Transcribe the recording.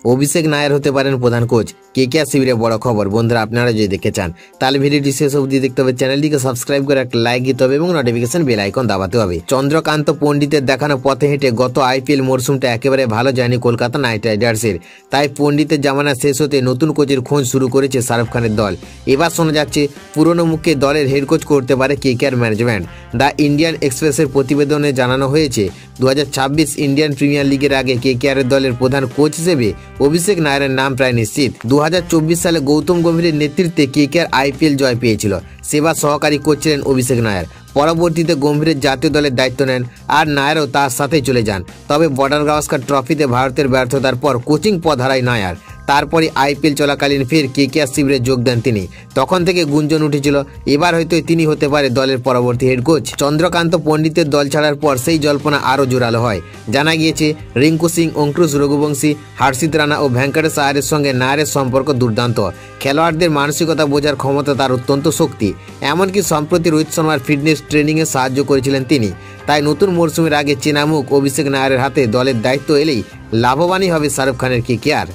অভিষেক নায়ার হতে পারেন প্রধান কোচ। কেকেআর শিবিরে বড় খবর। বন্ধুরা আপনারা যদি দেখতে চান তাহলে ভিডিওটি শেষ অবধি দেখতে হবে, চ্যানেলটিকে সাবস্ক্রাইব করে একটা লাইক দিতে হবে এবং নোটিফিকেশন বেল আইকন দাবাতে হবে। চন্দ্রকান্ত পণ্ডিতের দেখানো পথে হেঁটে গত আইপিএল মরশুমটা একেবারে ভালো যায়নি কলকাতা নাইট রাইডার্সের। তাই পণ্ডিতের জামানা শেষ হতে নতুন কোচের খোঁজ শুরু করেছে শাহরুখ খানের দল। এবার শোনা যাচ্ছে পুরনো মুখে দলের হেড কোচ করতে পারে কেকেআর ম্যানেজমেন্ট। দ্য ইন্ডিয়ান এক্সপ্রেসের প্রতিবেদনে জানানো হয়েছে 2026 ইন্ডিয়ান প্রিমিয়ার লিগের আগে কেকেআরের দলের প্রধান কোচ হিসেবে অভিষেক নায়ারের নাম প্রায় নিশ্চিত। 2024 সালে গৌতম গম্ভীরের নেতৃত্বে কেকেআর আইপিএল জয় পেয়েছিল। সেবার সহকারী কোচ ছিলেন অভিষেক নায়ার। পরবর্তীতে গম্ভীরের জাতীয় দলের দায়িত্ব নেন আর নায়ারও তার সাথেই চলে যান। তবে বর্ডার গাভাস্কার ট্রফিতে ভারতের ব্যর্থতার পর কোচিং পদ হারায় নায়ার। তারপরে আইপিএল চলাকালীন ফের কেকেআর শিবিরে যোগ দেন তিনি। তখন থেকে গুঞ্জন উঠেছিল এবার হয়তো তিনি হতে পারে দলের পরবর্তী হেড কোচ। চন্দ্রকান্ত পণ্ডিতের দল ছাড়ার পর সেই জল্পনা আরও জোরালো হয়। জানা গিয়েছে রিঙ্কু সিং, অঙ্কুশ রঘুবংশী, হর্ষিত রানা ও ভেঙ্কটেশ আয়ারের সঙ্গে নায়ারের সম্পর্ক দুর্দান্ত। খেলোয়াড়দের মানসিকতা বোঝার ক্ষমতা তার অত্যন্ত শক্তি। এমনকি সম্প্রতি রোহিত শর্মার ফিটনেস ট্রেনিংয়ে সাহায্য করেছিলেন তিনি। তাই নতুন মরশুমের আগে চেনামুখ অভিষেক নায়ারের হাতে দলের দায়িত্ব এলেই লাভবানই হবে শাহরুখ খানের কেকেআর।